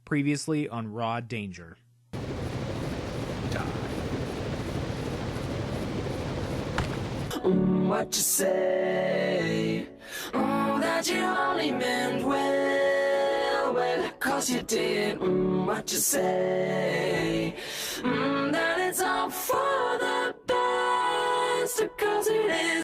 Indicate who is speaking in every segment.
Speaker 1: Previously on Raw Danger.
Speaker 2: What you say? That you only meant well, 'cause you did. What you say? That it's all for the best, 'cause it is.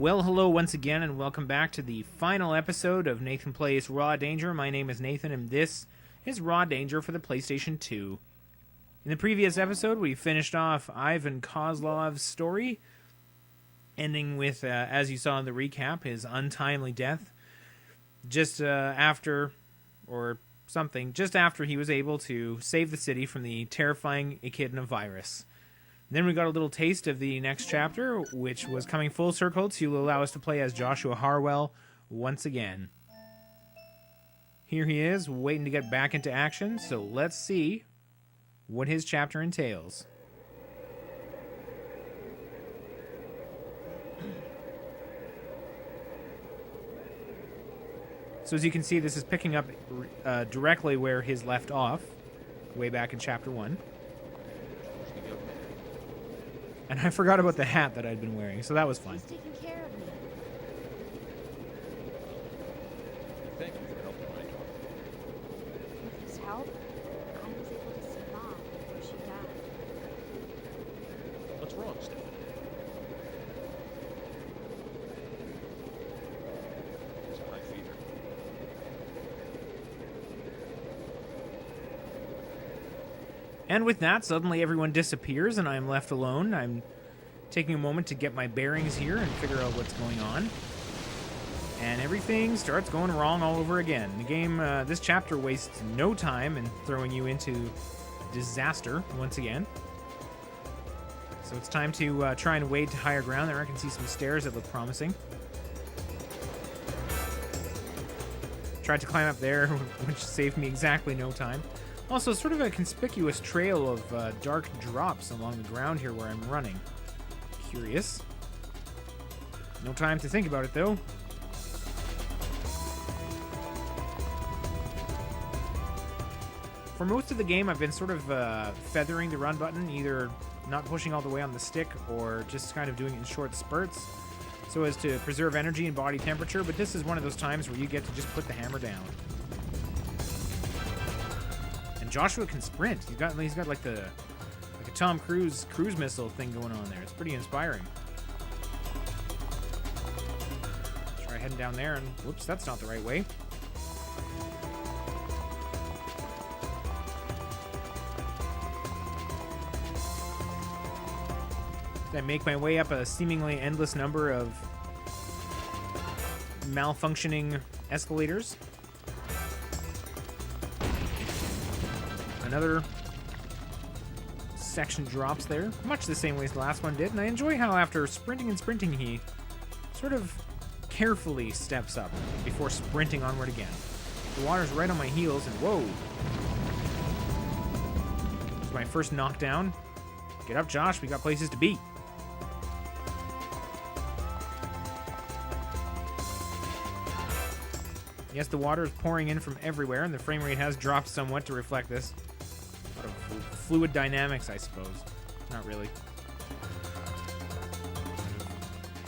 Speaker 1: Well, hello once again, and welcome back to the final episode of Nathan Plays Raw Danger. My name is Nathan, and this is Raw Danger for the PlayStation 2. In the previous episode, we finished off Ivan Kozlov's story, ending with, as you saw in the recap, his untimely death just after he was able to save the city from the terrifying Echidna virus. Then we got a little taste of the next chapter, which was coming full circle to allow us to play as Joshua Harwell once again. Here he is, waiting to get back into action, so let's see what his chapter entails. So as you can see, this is picking up directly where his left off, way back in chapter 1. And I forgot about the hat that I'd been wearing, so that was fun.
Speaker 3: He's taking care of me.
Speaker 4: Thank you for helping my daughter.
Speaker 3: With his help, I was able to see Mom before she died.
Speaker 4: What's wrong, Stephanie? It's a high fever.
Speaker 1: And with that, suddenly everyone disappears and I'm left alone. I'm taking a moment to get my bearings here and figure out what's going on. And everything starts going wrong all over again. The game, this chapter wastes no time in throwing you into disaster once again. So it's time to try and wade to higher ground. There I can see some stairs that look promising. Tried to climb up there, which saved me exactly no time. Also, sort of a conspicuous trail of dark drops along the ground here where I'm running. Curious. No time to think about it, though. For most of the game, I've been sort of feathering the run button, either not pushing all the way on the stick or just kind of doing it in short spurts so as to preserve energy and body temperature, but this is one of those times where you get to just put the hammer down. Joshua can sprint. He's got like a Tom Cruise missile thing going on there. It's pretty inspiring. Try heading down there and whoops, that's not the right way. I make my way up a seemingly endless number of malfunctioning escalators. Another section drops there, much the same way as the last one did, and I enjoy how after sprinting, he sort of carefully steps up before sprinting onward again. The water's right on my heels, and whoa! It's my first knockdown. Get up, Josh, we got places to be. Yes, the water is pouring in from everywhere, and the frame rate has dropped somewhat to reflect this. A lot of fluid dynamics, I suppose. Not really.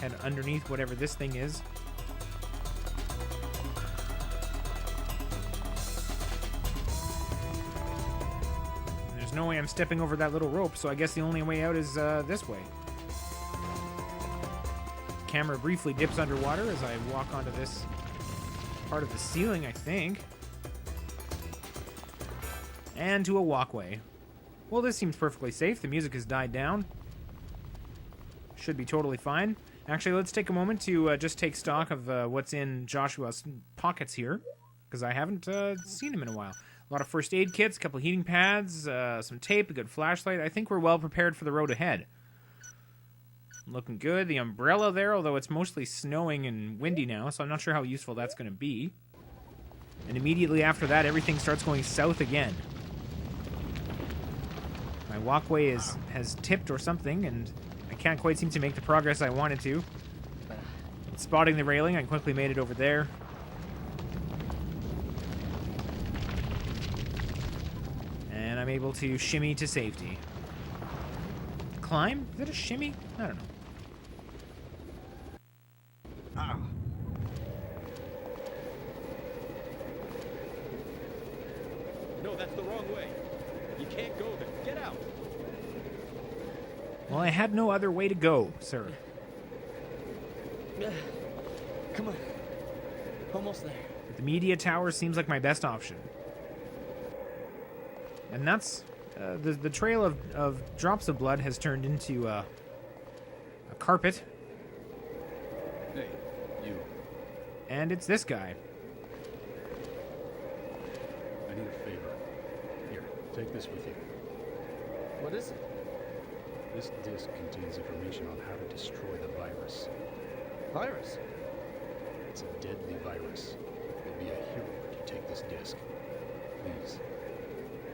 Speaker 1: Head underneath whatever this thing is. And there's no way I'm stepping over that little rope, so I guess the only way out is this way. The camera briefly dips underwater as I walk onto this part of the ceiling, I think. And to a walkway. Well, this seems perfectly safe. The music has died down. Should be totally fine. Actually, let's take a moment to just take stock of what's in Joshua's pockets here, because I haven't seen him in a while. A lot of first aid kits, a couple heating pads, some tape, a good flashlight. I think we're well prepared for the road ahead. Looking good. The umbrella there, although it's mostly snowing and windy now, so I'm not sure how useful that's going to be. And immediately after that, everything starts going south again. My walkway has tipped or something, and I can't quite seem to make the progress I wanted to. Spotting the railing, I quickly made it over there. I'm able to shimmy to safety. Climb? Is it a shimmy? I don't know.
Speaker 4: Ah. No, that's the wrong way. You can't go there. Get out.
Speaker 1: Well, I had no other way to go, sir.
Speaker 5: Come on. Almost there.
Speaker 1: But the media tower seems like my best option. And that's... the trail of drops of blood has turned into a carpet.
Speaker 4: Hey, you.
Speaker 1: And it's this guy.
Speaker 6: I need a favor. Here, take this with you.
Speaker 5: What is it?
Speaker 6: This disc contains information on how to destroy the virus.
Speaker 5: Virus?
Speaker 6: It's a deadly virus. You'll be a hero if you take this disc. Please.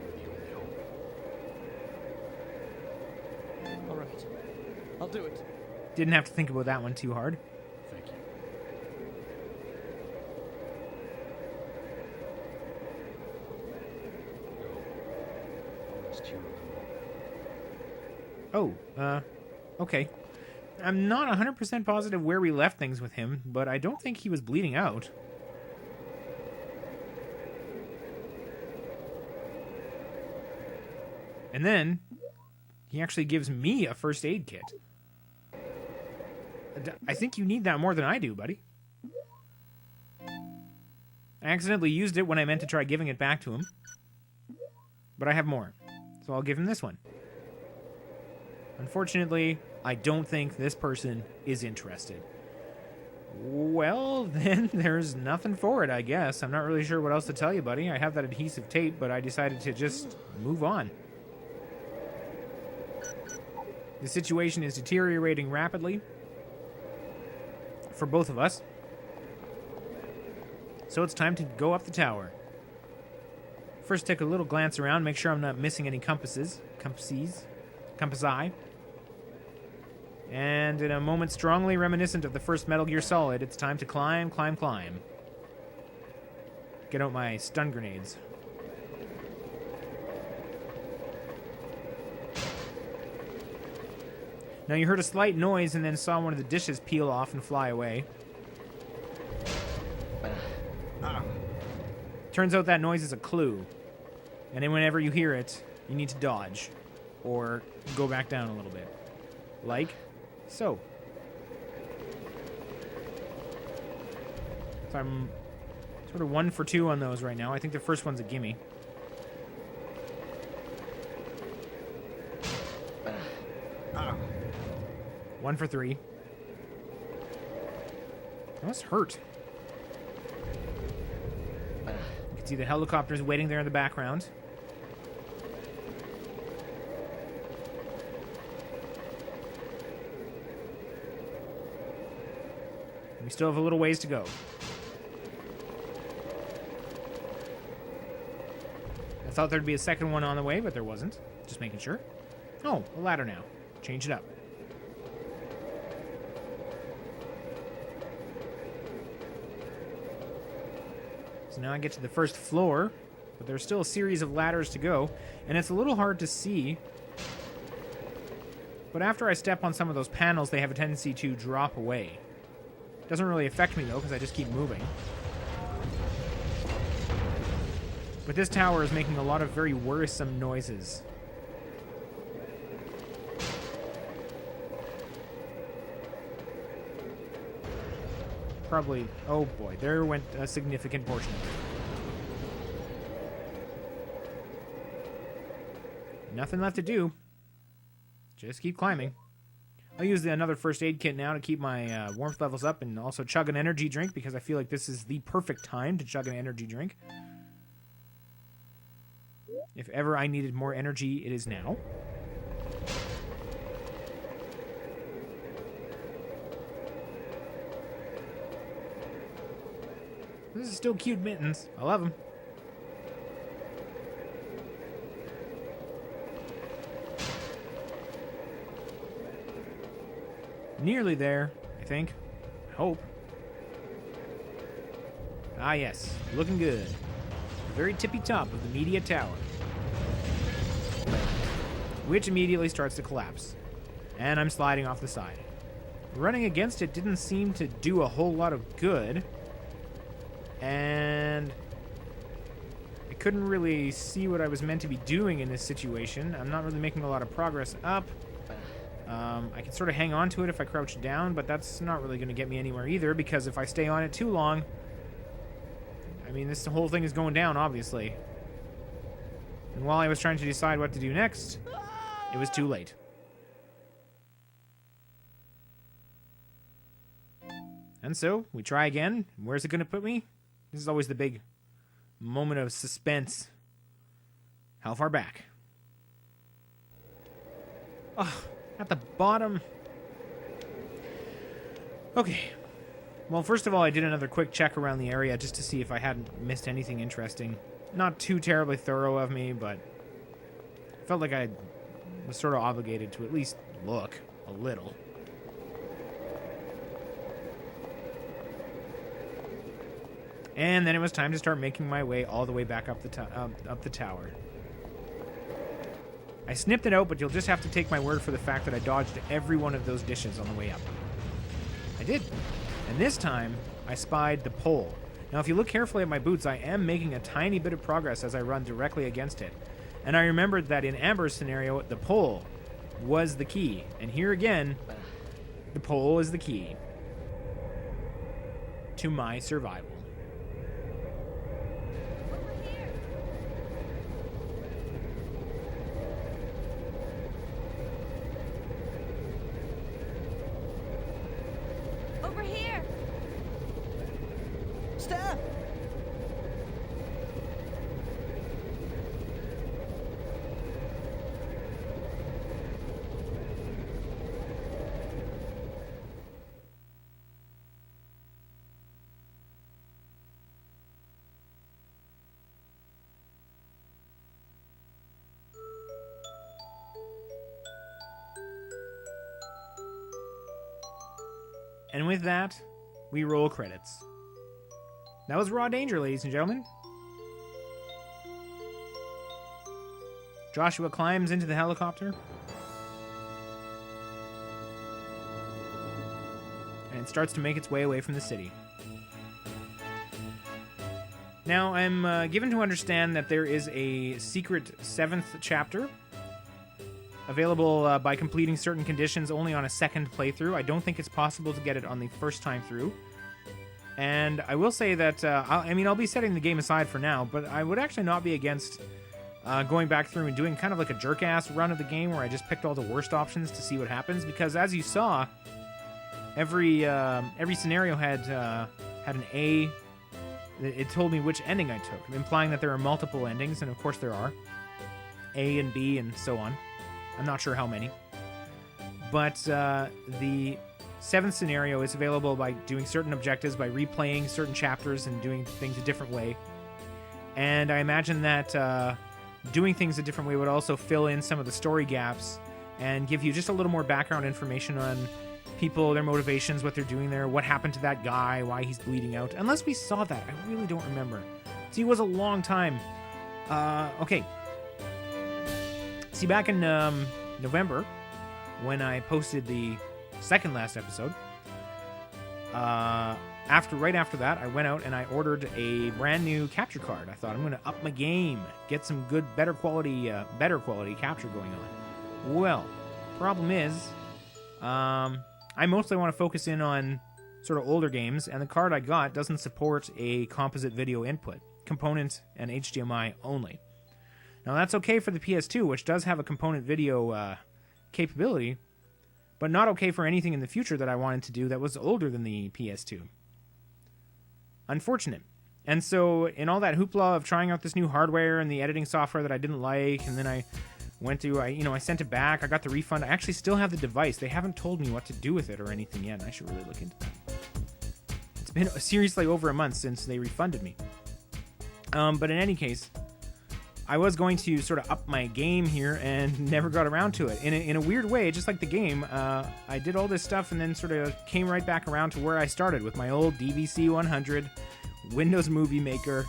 Speaker 6: You're the only hope.
Speaker 5: All right. I'll do it.
Speaker 1: Didn't have to think about that one too hard.
Speaker 6: Thank you. Go. I'll rest here a little.
Speaker 1: Oh, okay. I'm not 100% positive where we left things with him, but I don't think he was bleeding out. And then, he actually gives me a first aid kit. I think you need that more than I do, buddy. I accidentally used it when I meant to try giving it back to him. But I have more, so I'll give him this one. Unfortunately, I don't think this person is interested. Well, then there's nothing for it, I guess. I'm not really sure what else to tell you, buddy. I have that adhesive tape, but I decided to just move on. The situation is deteriorating rapidly for both of us. So it's time to go up the tower. First, take a little glance around, make sure I'm not missing any compassi. And in a moment strongly reminiscent of the first Metal Gear Solid, it's time to climb, climb, climb. Get out my stun grenades. Now you heard a slight noise and then saw one of the dishes peel off and fly away. Turns out that noise is a clue. And then whenever you hear it, you need to dodge. Or go back down a little bit. Like so. So I'm sort of 1 for 2 on those right now. I think the first one's a gimme. One for 3. That must hurt. You can see the helicopters waiting there in the background. We still have a little ways to go. I thought there'd be a second one on the way, but there wasn't. Just making sure. Oh, a ladder now. Change it up. So now I get to the first floor, but there's still a series of ladders to go, and it's a little hard to see. But after I step on some of those panels, they have a tendency to drop away. Doesn't really affect me, though, because I just keep moving. But this tower is making a lot of very worrisome noises. Probably... Oh, boy. There went a significant portion of it. Nothing left to do. Just keep climbing. I'll use another first aid kit now to keep my warmth levels up and also chug an energy drink because I feel like this is the perfect time to chug an energy drink. If ever I needed more energy, it is now. This is still cute mittens. I love them. Nearly there, I think. I hope. Ah, yes. Looking good. The very tippy top of the media tower. which immediately starts to collapse, and I'm sliding off the side. Running against it didn't seem to do a whole lot of good, and I couldn't really see what I was meant to be doing in this situation. I'm not really making a lot of progress up. I can sort of hang on to it if I crouch down, but that's not really going to get me anywhere either, because if I stay on it too long, I mean, this whole thing is going down, obviously. And while I was trying to decide what to do next, it was too late. And so, we try again. Where's it going to put me? This is always the big moment of suspense. How far back? Oh, at the bottom. Okay. Well, first of all, I did another quick check around the area just to see if I hadn't missed anything interesting. Not too terribly thorough of me, but felt like I was sort of obligated to at least look a little. And then it was time to start making my way all the way back up the tower. I snipped it out, but you'll just have to take my word for the fact that I dodged every one of those dishes on the way up. I did. And this time, I spied the pole. Now, if you look carefully at my boots, I am making a tiny bit of progress as I run directly against it. And I remembered that in Amber's scenario, the pole was the key. And here again, the pole is the key to my survival.
Speaker 3: Over here!
Speaker 5: Staff!
Speaker 1: And with that, we roll credits. That was Raw Danger, ladies and gentlemen. Joshua climbs into the helicopter. And it starts to make its way away from the city. Now, I'm given to understand that there is a secret 7th chapter available by completing certain conditions only on a second playthrough. I don't think it's possible to get it on the first time through. And I will say that, I'll be setting the game aside for now, but I would actually not be against going back through and doing kind of like a jerk-ass run of the game where I just picked all the worst options to see what happens, because as you saw, every scenario had an A. It told me which ending I took, implying that there are multiple endings, and of course there are. A and B and so on. I'm not sure how many. But the 7th scenario is available by doing certain objectives, by replaying certain chapters and doing things a different way. And I imagine that doing things a different way would also fill in some of the story gaps and give you just a little more background information on people, their motivations, what they're doing there, what happened to that guy, why he's bleeding out. Unless we saw that. I really don't remember. See, it was a long time. Okay. See, back in November, when I posted the second last episode, right after that, I went out and I ordered a brand new capture card. I thought, I'm going to up my game, get some good, better quality capture going on. Well, problem is, I mostly want to focus in on sort of older games, and the card I got doesn't support a composite video input, component and HDMI only. Now, that's okay for the PS2, which does have a component video capability, but not okay for anything in the future that I wanted to do that was older than the PS2. Unfortunate. And so, in all that hoopla of trying out this new hardware and the editing software that I didn't like, and then I sent it back, I got the refund. I actually still have the device. They haven't told me what to do with it or anything yet, and I should really look into that. It's been seriously over a month since they refunded me. But in any case, I was going to sort of up my game here and never got around to it. In a weird way, just like the game, I did all this stuff and then sort of came right back around to where I started with my old DVC 100, Windows Movie Maker,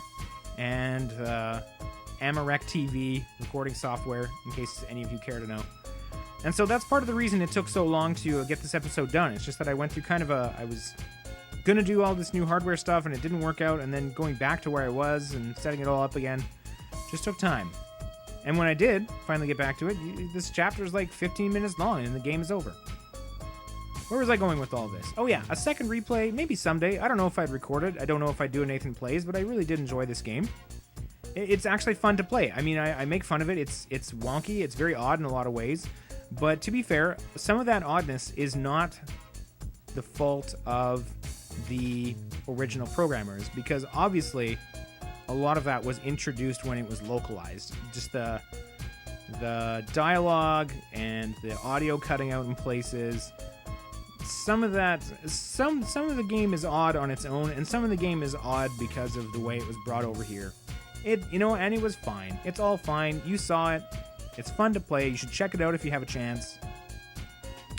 Speaker 1: and Amarek TV recording software, in case any of you care to know. And so that's part of the reason it took so long to get this episode done. It's just that I went through kind of I was going to do all this new hardware stuff, and it didn't work out, and then going back to where I was and setting it all up again just took time. And when I did finally get back to it, this chapter is like 15 minutes long, and the game is over. Where was I going with all this? Oh yeah, a second replay, maybe someday. I don't know if I'd record it. I don't know if I'd do a Nathan Plays, but I really did enjoy this game. It's actually fun to play. I mean, I make fun of it. It's wonky. It's very odd in a lot of ways. But to be fair, some of that oddness is not the fault of the original programmers, because obviously a lot of that was introduced when it was localized. Just the dialogue and the audio cutting out in places. Some of that, some of the game is odd on its own, and some of the game is odd because of the way it was brought over here. And it was fine. It's all fine. You saw it. It's fun to play. You should check it out if you have a chance.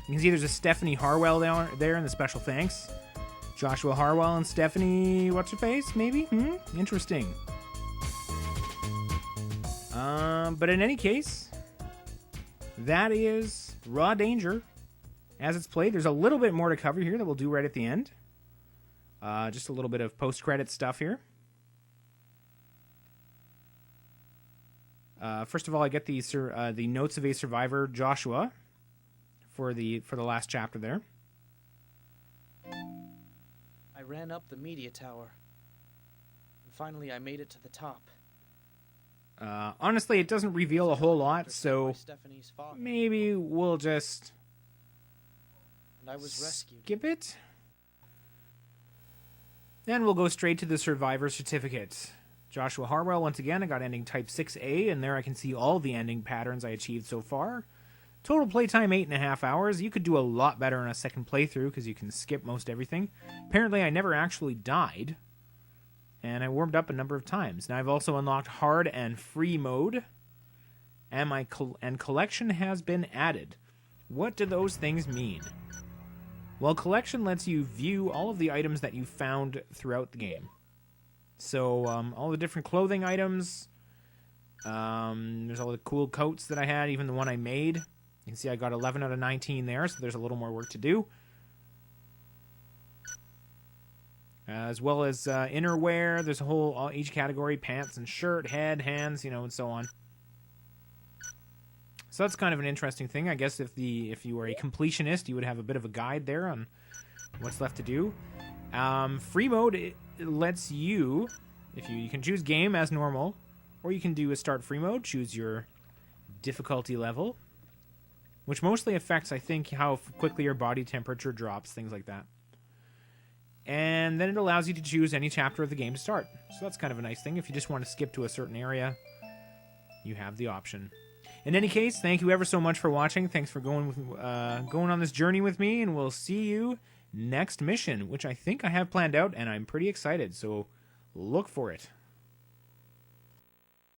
Speaker 1: You can see there's a Stephanie Harwell down there in the special thanks. Joshua Harwell and Stephanie, what's her face? Maybe? Interesting. But in any case, that is Raw Danger. As it's played, there's a little bit more to cover here that we'll do right at the end. Just a little bit of post-credit stuff here. First of all, I get the Notes of a Survivor, Joshua, for the last chapter there.
Speaker 5: I ran up the media tower. And finally, I made it to the top.
Speaker 1: Honestly, it doesn't reveal a whole lot, so
Speaker 5: Stephanie's father.
Speaker 1: maybe we'll just
Speaker 5: And I was rescued.
Speaker 1: skip it. Then we'll go straight to the Survivor Certificate. Joshua Harwell, once again, I got ending type 6A, and there I can see all the ending patterns I achieved so far. Total playtime 8.5 hours. You could do a lot better on a second playthrough because you can skip most everything. Apparently, I never actually died, and I warmed up a number of times. Now, I've also unlocked hard and free mode, and collection has been added. What do those things mean? Well, collection lets you view all of the items that you found throughout the game. So, all the different clothing items. There's all the cool coats that I had, even the one I made. You can see I got 11 out of 19 there, so there's a little more work to do. As well as innerwear. There's a whole, each category, pants and shirt, head, hands, and so on. So that's kind of an interesting thing. I guess if you were a completionist, you would have a bit of a guide there on what's left to do. Free mode, it lets you, you can choose game as normal, or you can do a start free mode, choose your difficulty level, which mostly affects, I think, how quickly your body temperature drops, things like that. And then it allows you to choose any chapter of the game to start. So that's kind of a nice thing. If you just want to skip to a certain area, you have the option. In any case, thank you ever so much for watching. Thanks for going on this journey with me, and we'll see you next mission, which I think I have planned out, and I'm pretty excited, so look for it.